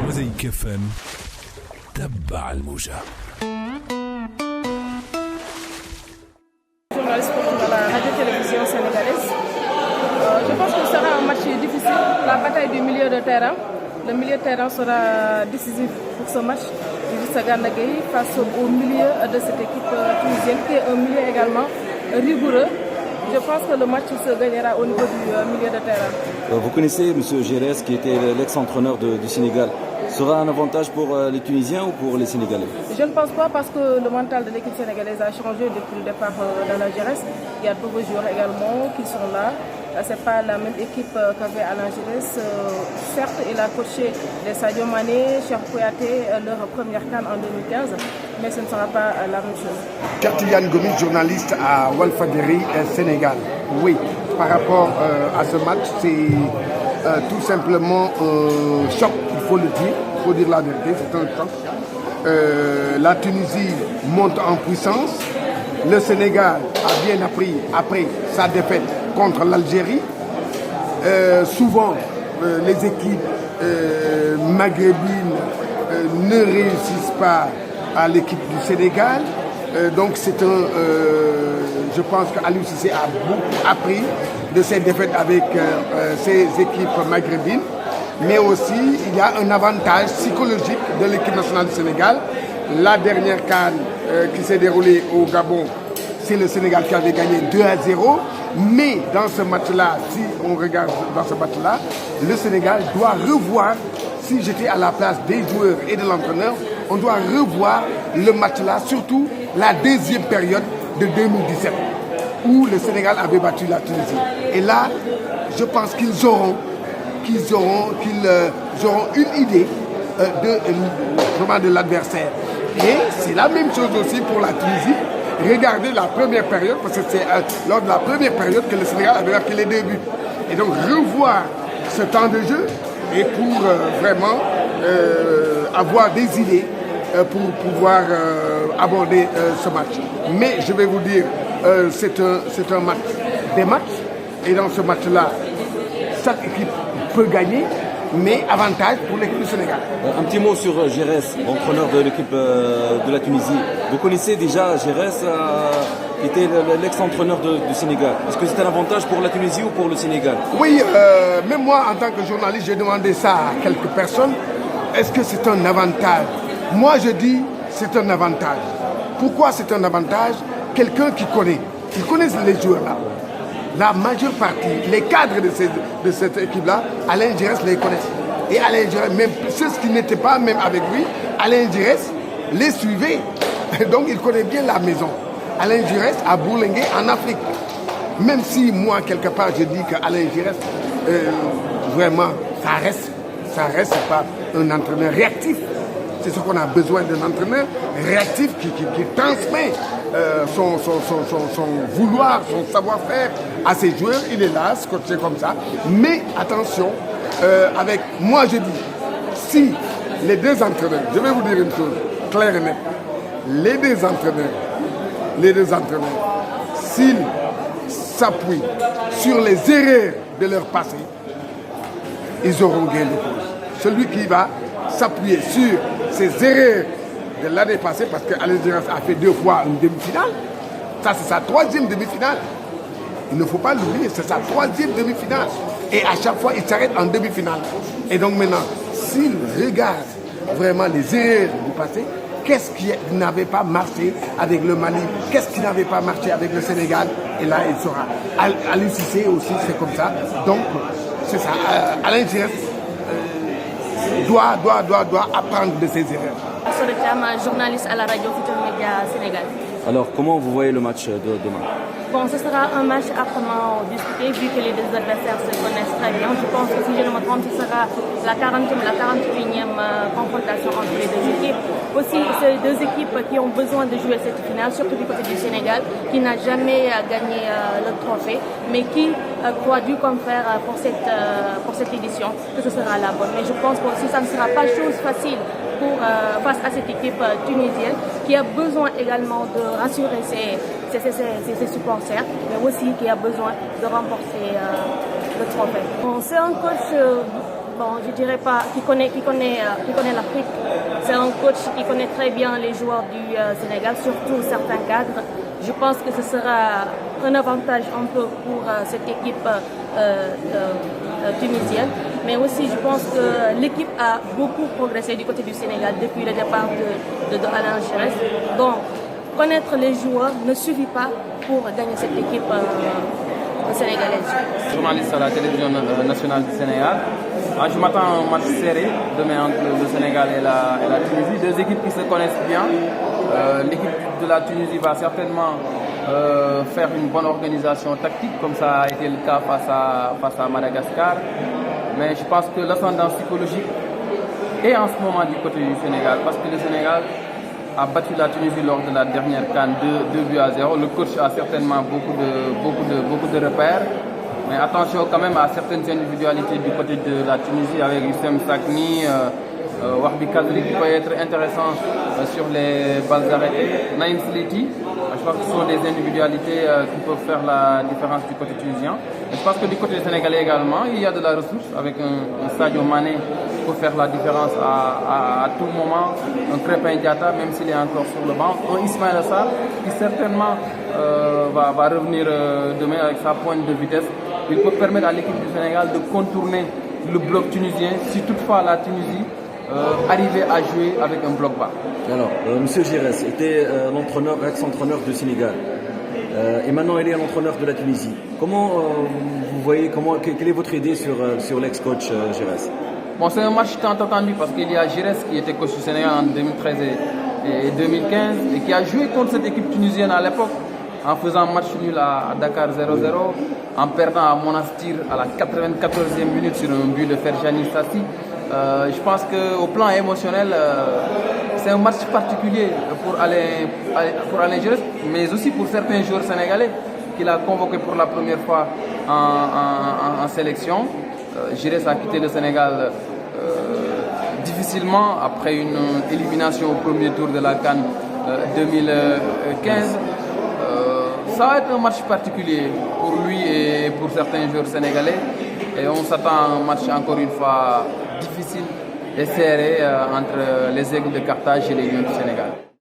وزيك FM تبع الموجة. Journaliste pour la radio-télévision sénégalaise. Je pense que ce sera un match difficile. La bataille du milieu de terrain. Le milieu de terrain sera décisif pour ce match. Idrissa Gana Gueye face au milieu de cette équipe tunisienne qui est un milieu également rigoureux. Je pense que le match se gagnera au niveau du milieu de terrain. Vous connaissez M. Giresse qui était l'ex-entraîneur du Sénégal. Sera un avantage pour les Tunisiens ou pour les Sénégalais? Je ne pense pas parce que le mental de l'équipe sénégalaise a changé depuis le départ d'Alain Giresse. Il y a de nouveaux joueurs également qui sont là. Ce n'est pas la même équipe qu'avait Alain Giresse. Certes, il a coaché les Sadio Mané, Cheikh Kouyaté, leur première CAN en 2015, mais ce ne sera pas la même chose. Kylian Gomis, journaliste à Walfadjri Sénégal. Oui, par rapport à ce match, c'est tout simplement un choc, il faut le dire, il faut dire la vérité, c'est un choc. La Tunisie monte en puissance. Le Sénégal a bien appris après sa défaite contre l'Algérie. Souvent, les équipes maghrébines ne réussissent pas à l'équipe du Sénégal. Donc c'est je pense qu'Aliou Cissé a beaucoup appris de ses défaites avec ces équipes maghrébines. Mais aussi, il y a un avantage psychologique de l'équipe nationale du Sénégal. La dernière CAN qui s'est déroulée au Gabon, c'est le Sénégal qui avait gagné 2-0. Mais dans ce match-là, si on regarde dans ce match-là, le Sénégal doit revoir, si j'étais à la place des joueurs et de l'entraîneur, on doit revoir le match-là, surtout la deuxième période de 2017, où le Sénégal avait battu la Tunisie. Et là, je pense qu'ils auront une idée de l'adversaire. Et c'est la même chose aussi pour la Tunisie. Regardez la première période, parce que c'est lors de la première période que le Sénégal avait marqué les 2 buts. Et donc revoir ce temps de jeu et pour vraiment avoir des idées pour pouvoir aborder ce match. Mais je vais vous dire, c'est un match des matchs. Et dans ce match-là, chaque équipe peut gagner, mais avantage pour l'équipe du Sénégal. Un petit mot sur Giresse, entraîneur de l'équipe de la Tunisie. Vous connaissez déjà Giresse, qui était l'ex-entraîneur du Sénégal. Est-ce que c'est un avantage pour la Tunisie ou pour le Sénégal? Oui, même moi, en tant que journaliste, j'ai demandé ça à quelques personnes. Est-ce que c'est un avantage? Moi, je dis c'est un avantage. Pourquoi c'est un avantage? Quelqu'un qui connaît. Ils connaissent les joueurs là. La majeure partie, les cadres de cette équipe-là, Alain Giresse les connaissent. Et Alain Giresse, même ceux qui n'étaient pas même avec lui, Alain Giresse les suivait. Donc il connaît bien la maison. Alain Giresse a bourlingué en Afrique. Même si moi, quelque part, je dis qu'Alain Giresse, vraiment, ça reste pas un entraîneur réactif. C'est ce qu'on a besoin d'un entraîneur réactif qui transmet son vouloir, son savoir-faire à ses joueurs. Il est là, scotché comme ça. Mais attention, moi je dis, si les deux entraîneurs, je vais vous dire une chose claire et nette, les deux entraîneurs, s'ils s'appuient sur les erreurs de leur passé, ils auront gain de cause. Celui qui va s'appuyer sur ses erreurs de l'année passée, parce qu'Alain Giresse a fait 2 fois une demi-finale. Ça, c'est sa 3e demi-finale. Il ne faut pas l'oublier, c'est sa 3e demi-finale. Et à chaque fois, il s'arrête en demi-finale. Et donc maintenant, s'il regarde vraiment les erreurs du passé, qu'est-ce qui n'avait pas marché avec le Mali? Qu'est-ce qui n'avait pas marché avec le Sénégal? Et là, il saura. Aliou Cissé aussi, c'est comme ça. Donc, c'est ça. Alain Giresse doit apprendre de ses erreurs. Journaliste à la radio Futur Média Sénégal. Alors, comment vous voyez le match de demain? Bon, ce sera un match âprement disputé vu que les deux adversaires se connaissent très bien. Je pense que si je ne me trompe, ce sera la 40e, la 41e confrontation entre les deux équipes. Aussi, c'est 2 équipes qui ont besoin de jouer cette finale, surtout du côté du Sénégal, qui n'a jamais gagné le trophée, mais qui croit dû comme faire pour cette édition, que ce sera la bonne. Mais je pense que aussi, ça ne sera pas chose facile face à cette équipe tunisienne qui a besoin également de rassurer ses supporters, mais aussi qui a besoin de remporter le trophée. Bon, c'est un coach bon, je dirais pas, qui connaît l'Afrique. C'est un coach qui connaît très bien les joueurs du Sénégal, surtout certains cadres. Je pense que ce sera un avantage un peu pour cette équipe tunisienne. Mais aussi, je pense que l'équipe a beaucoup progressé du côté du Sénégal depuis le départ de Alain Giresse. Donc, connaître les joueurs ne suffit pas pour gagner cette équipe sénégalaise. Journaliste à la télévision nationale du Sénégal. Je m'attends à un match serré demain entre le Sénégal et la Tunisie. Deux équipes qui se connaissent bien. L'équipe de la Tunisie va certainement faire une bonne organisation tactique, comme ça a été le cas face à Madagascar. Mais je pense que l'ascendant psychologique est en ce moment du côté du Sénégal, parce que le Sénégal a battu la Tunisie lors de la dernière CAN 2-0. Le coach a certainement beaucoup de repères. Mais attention quand même à certaines individualités du côté de la Tunisie avec Youssem Sakni, Wahbi Kadri qui peut être intéressant sur les balles arrêtées. Naïm Sliti, je pense que ce sont des individualités qui peuvent faire la différence du côté tunisien. Et je pense que du côté sénégalais également, il y a de la ressource avec un Sadio Mané qui peut faire la différence à tout moment. Un Crépin Diatta, même s'il est encore sur le banc. Un Ismaël Sarr qui certainement va revenir demain avec sa pointe de vitesse. Il peut permettre à l'équipe du Sénégal de contourner le bloc tunisien si toutefois la Tunisie arrivait à jouer avec un bloc bas. Alors, Monsieur Giresse était l'entraîneur, ex-entraîneur du Sénégal. Et maintenant, il est l'entraîneur de la Tunisie. Comment vous voyez, quelle est votre idée sur l'ex-coach Giresse? Bon, c'est un match tant attendu parce qu'il y a Giresse qui était coach du Sénégal en 2013 et 2015 et qui a joué contre cette équipe tunisienne à l'époque en faisant match nul à Dakar 0-0, en perdant à Monastir à la 94e minute sur un but de Ferjani Sassi. Je pense qu'au plan émotionnel, c'est un match particulier pour Alain Giresse, mais aussi pour certains joueurs sénégalais qu'il a convoqués pour la première fois en sélection. Giresse a quitté le Sénégal difficilement après une élimination au premier tour de la CAN 2015. Ça va être un match particulier pour lui et pour certains joueurs sénégalais. Et on s'attend à un match encore une fois difficile et serré entre les Aigles de Carthage et les Lions du Sénégal.